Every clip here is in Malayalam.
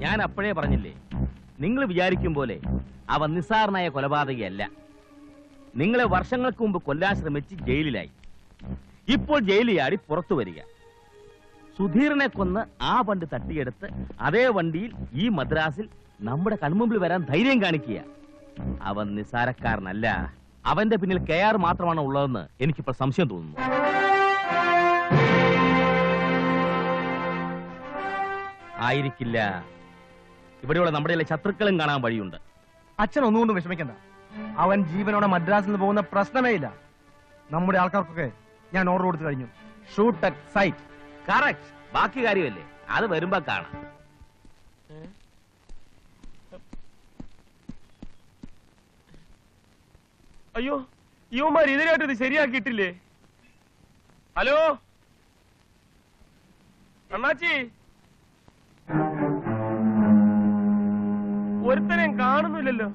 ഞാൻ അപ്പോഴേ പറഞ്ഞില്ലേ, നിങ്ങൾ വിചാരിക്കും പോലെ അവൻ നിസ്സാരനായ കൊലപാതകയല്ല. നിങ്ങളെ വർഷങ്ങൾക്ക് മുമ്പ് കൊല്ലാൻ ശ്രമിച്ച് ജയിലിലായി. ഇപ്പോൾ ജയിലിൽ ചാടി പുറത്തു വരിക. സുധീറിനെ കൊന്ന് ആ വണ്ടി തട്ടിയെടുത്ത് അതേ വണ്ടിയിൽ ഈ മദ്രാസിൽ നമ്മുടെ കൺമുമ്പിൽ വരാൻ ധൈര്യം കാണിക്കുക. അവൻ നിസ്സാരക്കാരനല്ല. അവന്റെ പിന്നിൽ KR മാത്രമാണ് ഉള്ളതെന്ന് എനിക്കിപ്പോൾ സംശയം തോന്നുന്നു. ആയിരിക്കില്ല. ഇവിടെയുള്ള നമ്മുടെ ശത്രുക്കളും കാണാൻ വഴിയുണ്ട്. അച്ഛൻ ഒന്നുകൊണ്ടും വിഷമിക്കണ്ട. അവൻ ജീവനോടെ മദ്രാസിൽ നിന്ന് പോകുന്ന പ്രശ്നമേ ഇല്ല. നമ്മുടെ ആൾക്കാർക്കൊക്കെ ഞാൻ ഓർഡർ കൊടുത്തു കഴിഞ്ഞു. Shoot at sight. കറക്റ്റ്. ബാക്കി കാര്യമല്ലേ, അത് വരുമ്പോ കാണാം. അയ്യോ, യുവമാർ ഇതിനായിട്ട് ഇത് ശരിയാക്കിയിട്ടില്ലേ? ഹലോ അണ്ണാച്ചി, ഒരുത്തനെയും കാണുന്നില്ലല്ലോ.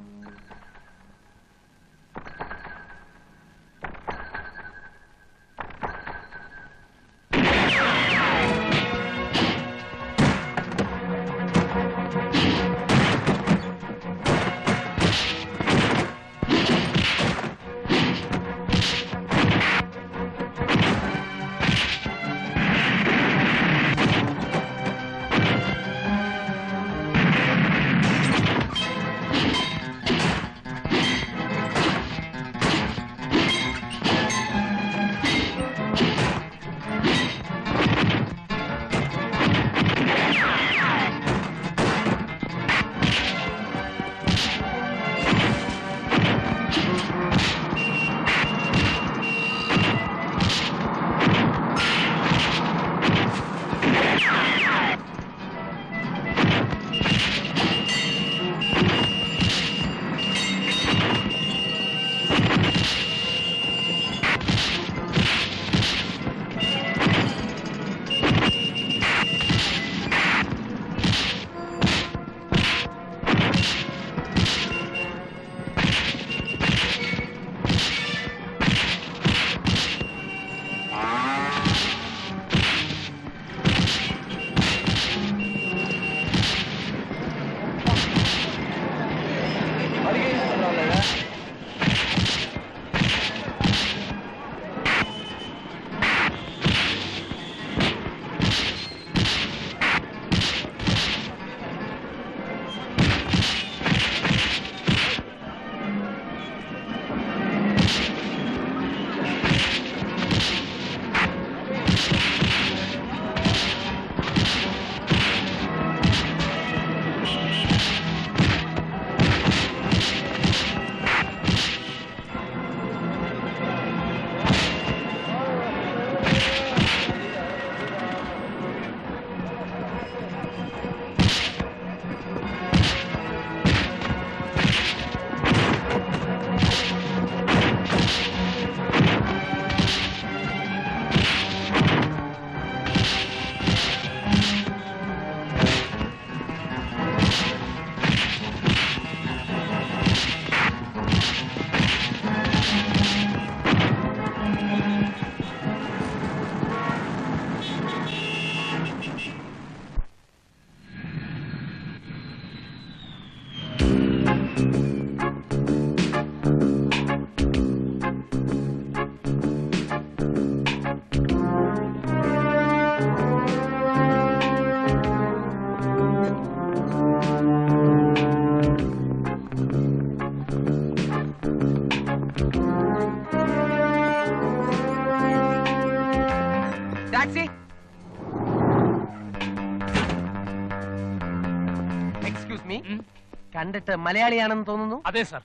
കണ്ടിട്ട് മലയാളിയാണെന്ന് തോന്നുന്നു. അതെ സർ.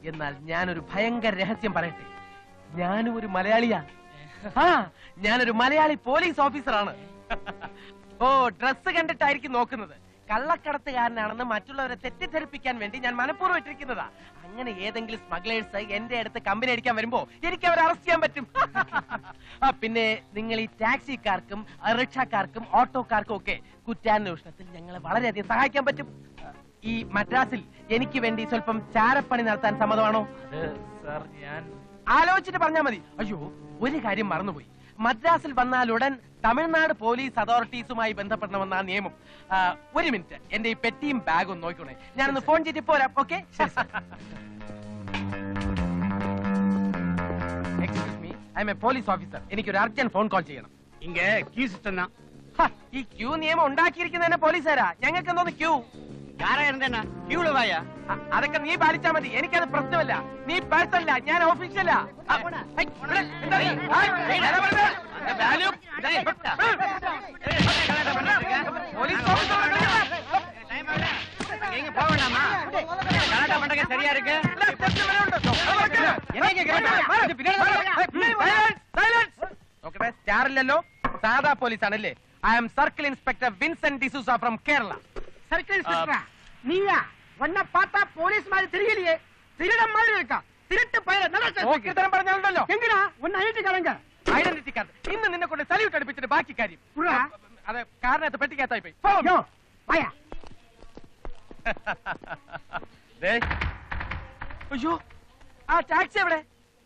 എന്നാൽ ഞാനൊരു ഭയങ്കര രഹസ്യം പറയട്ടെ. ഞാനും ഒരു മലയാളിയാ. ഞാനൊരു മലയാളി പോലീസ് ഓഫീസറാണ്. ഓ, ഡ്രസ് കണ്ടിട്ടായിരിക്കും നോക്കുന്നത്. കള്ളക്കടത്തുകാരനാണെന്ന് മറ്റുള്ളവരെ തെറ്റിദ്ധരിപ്പിക്കാൻ വേണ്ടി ഞാൻ മനഃപൂർവ്വം ഇട്ടിരിക്കുന്നതാ. അങ്ങനെ ഏതെങ്കിലും സ്മഗ്ലേഴ്സ് എന്റെ അടുത്ത് കമ്പനി അടിക്കാൻ വരുമ്പോ എനിക്ക് അവരെ അറസ്റ്റ് ചെയ്യാൻ പറ്റും. പിന്നെ നിങ്ങൾ ഈ ടാക്സിക്കാർക്കും റിക്ഷക്കാർക്കും ഓട്ടോക്കാർക്കും ഒക്കെ കുറ്റാന്വേഷണത്തിൽ ഞങ്ങളെ വളരെയധികം സഹായിക്കാൻ പറ്റും. ഈ മദ്രാസിൽ എനിക്ക് വേണ്ടി സ്വല്പം ചാരപ്പണി നടത്താൻ സമ്മതമാണോ? സർ, ഞാൻ ആലോചിച്ചിട്ട് പറഞ്ഞാൽ മതി. അയ്യോ, ഒരു കാര്യം മറന്നുപോയി. മദ്രാസിൽ വന്നാലുടൻ തമിഴ്നാട് പോലീസ് അതോറിറ്റീസുമായി ബന്ധപ്പെടണമെന്നാണ് നിയമം. ഒരു മിനിറ്റ്, എന്റെ ഈ പെട്ടിയും ബാഗും ഒന്ന് നോക്കിക്കോണേ. ഞാനൊന്ന് ഫോൺ ചെയ്തിട്ട് പോരാ. Okay? Excuse me, I M A police officer. എനിക്കൊരു അർജന്റ് ഫോൺ കോൾ ചെയ്യണം. இங்க கியூ சிஸ்டம் தான். ഈ ക്യൂ നിയമം ഉണ്ടാക്കിയിരിക്കുന്നതന്നെ പോലീസുകാരാ. ഞങ്ങൾക്ക് എന്തോന്ന് ക്യൂ? யாரா இருந்தேன்னா கியூல வாயா. അതൊക്കെ നീ പാലിച്ചാ മതി, എനിക്കത് പ്രശ്നമല്ല. നീ പേഴ്സണല്ല, ഞാൻ ഓഫീഷ്യലാ. പോലീസ് நீங்க போக வேண்டாமா? கலாட்டா பண்றதுக்கு சரியா இருக்கு. നോക്കട്ടെ, സ്റ്റാറില്ലല്ലോ. സാധാ പോലീസ് ആണല്ലേ. I am circle inspector Vincent D'Souza from Kerala. Circle ഇൻസ്പെക്ടറാ നീയാ? ഒന്നെ പാത്താ പോലീസ് മാതിരി തിരികെ തിരിടം മാതിരി இருக்கா? திருட்டு பையல നോക്കിത്തരം പറഞ്ഞാലുണ്ടല്ലോ. എങ്ങടാ ഒന്ന് ഐഡന്റി കാർഡ് ഐഡന്റിറ്റി കാർഡ് ഇന്ന് നിന്നെ കൊണ്ട് സല്യൂട്ട് അടുപ്പിച്ചിട്ട് ബാക്കി കാര്യം. ഉറാ അതെ, കാറിനകത്ത് പെട്ടിക്കകത്തായി പോയി. യോ വായാ. അയ്യോ, ആ ടാക്സി എവിടെ?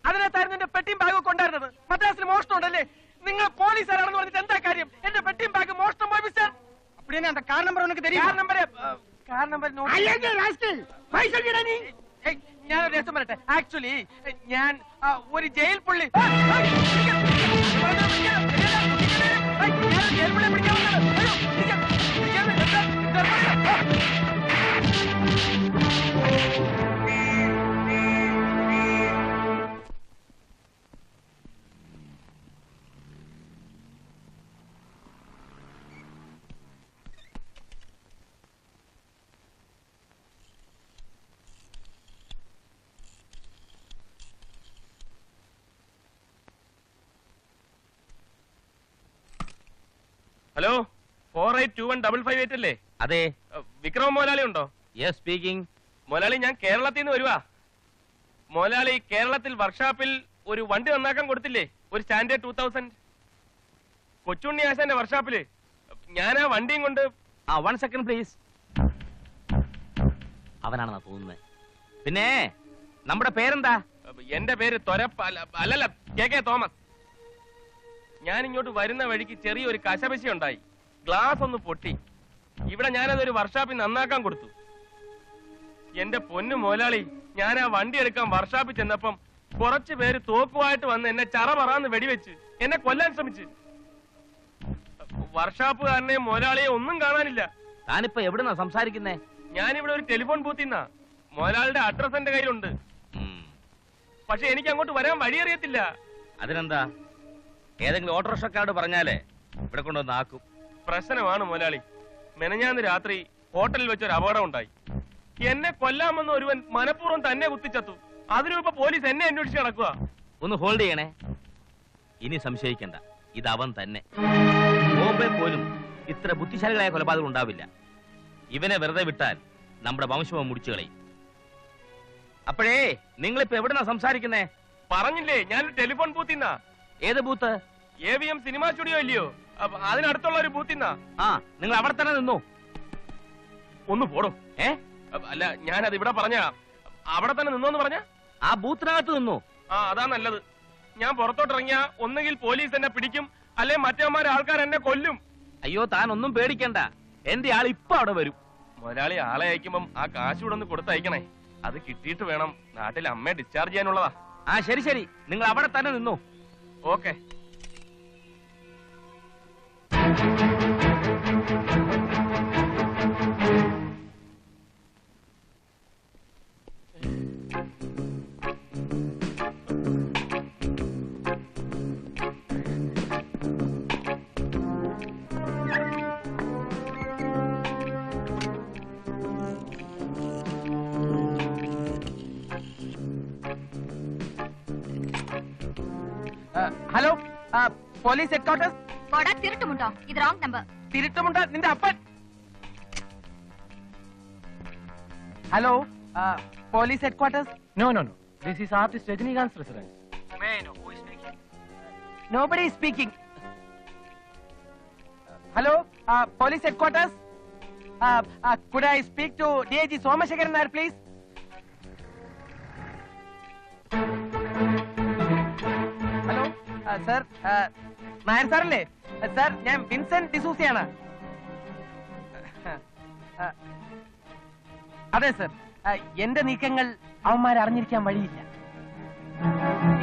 അതിനകത്തായിരുന്നു എന്റെ പെട്ടിയും ബാഗും കൊണ്ടായിരുന്നത്. മദ്രാസിൽ മോഷണം ഉണ്ടല്ലേ? നിങ്ങൾ പോലീസുകാരാണെന്ന് പറഞ്ഞിട്ട് എന്താ കാര്യം? എന്റെ പെട്ടിയും ബാഗും മോഷണം പോയി മിസ്റ്റർ. அப்படியே அந்த கார் நம்பர் உனக்கு தெரியும்? കാർ നമ്പർ ஐயோ ராஸ்கல் പൈസ കിടാ നീ. ഞാനൊരു രസം പറയട്ടെ. ആക്ച്വലി ഞാൻ ഒരു ജയിൽ പുള്ളി. ഹലോ, 482155 അല്ലേ? അതെ. വിക്രമ മോലാളി ഉണ്ടോ? Yes, speaking. മോലാളി, ഞാൻ കേരളത്തിൽ നിന്ന് വരുവാ. മോലാളി, കേരളത്തിൽ വർക്ക്ഷോപ്പിൽ ഒരു വണ്ടി നന്നാക്കാൻ കൊടുത്തില്ലേ? ഒരു സ്റ്റാൻഡേർഡ് 2000. കൊച്ചുണ്ണി ആശാന്റെ വർക്ക്ഷോപ്പില്. ഞാൻ ആ വണ്ടിയും കൊണ്ട്. 1 സെക്കൻഡ് പ്ലീസ്. അവനാണെന്നാ തോന്നുന്നത്. പിന്നെ നമ്മുടെ പേരെന്താ? എന്റെ പേര് അല്ലല്ല, കെ തോമസ്. ഞാൻ ഇങ്ങോട്ട് വരുന്ന വഴിക്ക് ചെറിയൊരു കശപശ ഉണ്ടായി. ഗ്ലാസ് ഒന്ന് പൊട്ടി. ഇവിടെ ഞാനതൊരു വർക്ക്ഷോപ്പിൽ നന്നാക്കാൻ കൊടുത്തു. എന്റെ പൊന്നു മോലാളി, ഞാൻ ആ വണ്ടി എടുക്കാൻ വർക്ക്ഷോപ്പിൽ ചെന്നപ്പം കുറച്ചു പേര് തോക്കുമായിട്ട് വന്ന് എന്നെ ചറപറാന്ന് വെടിവെച്ച് എന്നെ കൊല്ലാൻ ശ്രമിച്ച്. വർക്ക്ഷോപ്പുകാരനെ മോലാളിയെ ഒന്നും കാണാനില്ല. താനിപ്പോ എവിടുന്നാ സംസാരിക്കുന്നേ? ഞാനിവിടെ ഒരു ടെലിഫോൺ ബൂത്തിന്നാ. മോലാളിയുടെ അഡ്രസ് എന്റെ കയ്യിലുണ്ട്. പക്ഷെ എനിക്ക് അങ്ങോട്ട് വരാൻ വഴിയറിയത്തില്ല. അതിനെന്താ, ഏതെങ്കിലും ഓട്ടോറിക്ഷക്കാരോട് പറഞ്ഞാലേ ഇവിടെ കൊണ്ടുവന്ന് ആക്കും. പ്രശ്നമാണ് മോലാളി. മെനഞ്ഞാന്ന് രാത്രി ഹോട്ടലിൽ വെച്ചൊരു അപകടം ഉണ്ടായി. എന്നെ കൊല്ലാമെന്ന് ഒരുവൻ മനഃപൂർവ്വം തന്നെ കുത്തിച്ചത്തു. അതിനുമുമ്പ് പോലീസ് എന്നെ അന്വേഷിച്ച് നടക്കുക. ഒന്ന് ഹോൾഡ് ചെയ്യണേ. ഇനി സംശയിക്കണ്ട, ഇത് അവൻ തന്നെ. ബോംബെ പോലും ഇത്ര ബുദ്ധിശാലികളായ കൊലപാതകം ഉണ്ടാവില്ല. ഇവനെ വെറുതെ വിട്ടാൽ നമ്മുടെ വംശവും മുടിച്ചു കളയും. അപ്പോഴേ നിങ്ങളിപ്പോ എവിടുന്നാ സംസാരിക്കുന്നേ? പറഞ്ഞില്ലേ, ഞാൻ ടെലിഫോൺ ബൂത്തിന്നാ. ഏത് ബൂത്ത്? AVM സിനിമാ സ്റ്റുഡിയോ ഇല്ലയോ, അതിനടുത്തുള്ള ഒരു ബൂത്തിന്നാ. ആ, നിങ്ങൾ അവിടെ തന്നെ നിന്നു. ഒന്ന് പോടോ. അല്ല, ഞാനത് ഇവിടെ പറഞ്ഞ അവിടെ തന്നെ നിന്നോന്ന് പറഞ്ഞ ആ ബൂത്തിനകത്ത് നിന്നു. ആ, അതാ നല്ലത്. ഞാൻ പുറത്തോട്ടിറങ്ങിയ ഒന്നുകിൽ പോലീസ് എന്നെ പിടിക്കും, അല്ലെ മറ്റേമാരെ ആൾക്കാർ എന്നെ കൊല്ലും. അയ്യോ, താൻ ഒന്നും പേടിക്കണ്ട. എന്റെ ആൾ ഇപ്പൊ അവിടെ വരും. മുതലാളി ആളെ അയക്കുമ്പം ആ കാശ് കൂടെ ഒന്ന് കൊടുത്തയക്കണേ. അത് കിട്ടിയിട്ട് വേണം നാട്ടിൽ അമ്മയെ ഡിസ്ചാർജ് ചെയ്യാനുള്ളതാ. ആ, ശരി ശരി, നിങ്ങൾ അവിടെ തന്നെ നിന്നു. Okay. Hello, police headquarters. തിരുട്ടുമുണ്ടോ? ഇത് റോങ് നമ്പർ. തിരുട്ടുമുണ്ട് നിന്റെ അപ്പൻ. Hello, police headquarters. No. This is artist Rajinikanth's residence. May I know who is speaking? Nobody is speaking. Hello, police headquarters. Could I speak to DIG Somashekaran Nair, please? Hello, sir. Nair സാറല്ലേ? സാർ, ഞാൻ വിൻസെന്റ് ഡിസൂസിയാണ്. അതെ സർ, എന്റെ നീക്കങ്ങൾ അവന്മാർ അറിഞ്ഞിരിക്കാൻ വഴിയില്ല.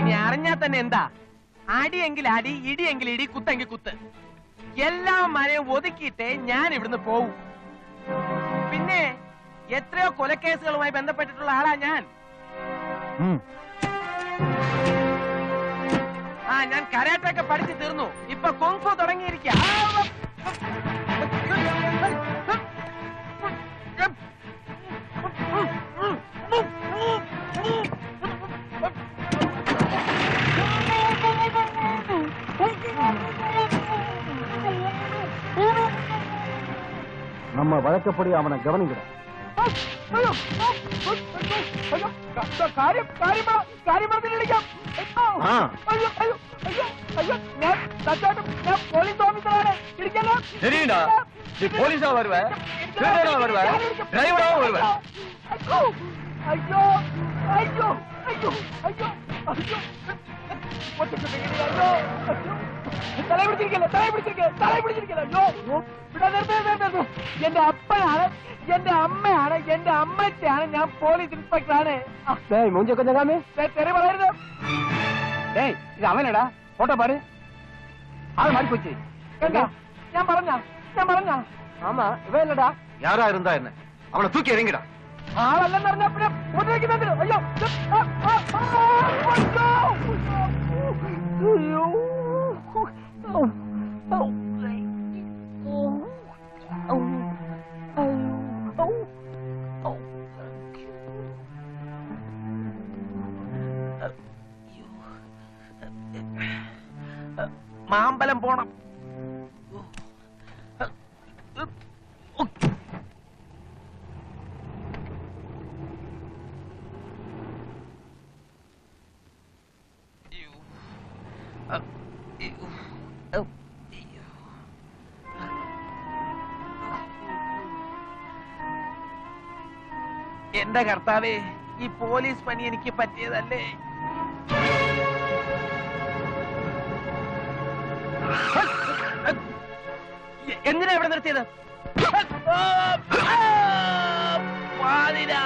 ഇനി അറിഞ്ഞാൽ തന്നെ എന്താ, അടിയെങ്കിൽ അടി, ഇടിയെങ്കിൽ ഇടി, കുത്തെങ്കിൽ കുത്ത്. എല്ലാവന്മാരെയും ഒതുക്കിയിട്ടേ ഞാൻ ഇവിടുന്ന് പോവും. പിന്നെ എത്രയോ കൊലക്കേസുകളുമായി ബന്ധപ്പെട്ടിട്ടുള്ള ആളാ ഞാൻ. ഞാൻ കരാട്ടൊക്കെ പഠിച്ചു തീർന്നു. ഇപ്പൊ കുങ്ഫു തുടങ്ങിയിരിക്കുക. நம்ம வழக்கப்படி அவனை கவனிக்கிற. പോലീസ് ഓഫീസറാണ്. ശരിയാ, പോലീസാ വരുവ, വരുവ, ഡ്രൈവറാ വരുവ. അയ്യോ അയ്യോ അയ്യോ അയ്യോ അയ്യോ അയ്യോ തല പിടിച്ചിരിക്കല്ലേ, തല പിടിച്ചിരിക്കല്ലേ, തല പിടിച്ചിരിക്കല്ലേ. അയ്യോ, എന്റെ അപ്പനാണ്, എന്റെ അമ്മയാണ്, എന്റെ അമ്മച്ചാണ്. ഞാൻ പോലീസ് ഇൻസ്പെക്ടറാണ്. മൂഞ്ചൊക്കെ ഞങ്ങാമേ തെറി പറയരുത്. டேய், இது அவனடா. போட்டோ பாரு. ஆள் மாறி போச்சு. എന്താ ഞാൻ പറഞ്ഞ ஆமா, இவன் இல்லடா. யாரா இருந்தா என்ன? அவனை தூக்கி எறிங்கடா. ആളല്ലെന്ന് പറഞ്ഞാ പിന്നെ ഉപദ്രവിക്കുന്നത്. അയ്യോ മാമ്പലം പോണം. എന്റെ കർത്താവേ, ഈ പോലീസ് പണി എനിക്ക് പറ്റിയതല്ലേ? എന്തിനാ ഇവിടെ നിർത്തിയത്? വാതിരാ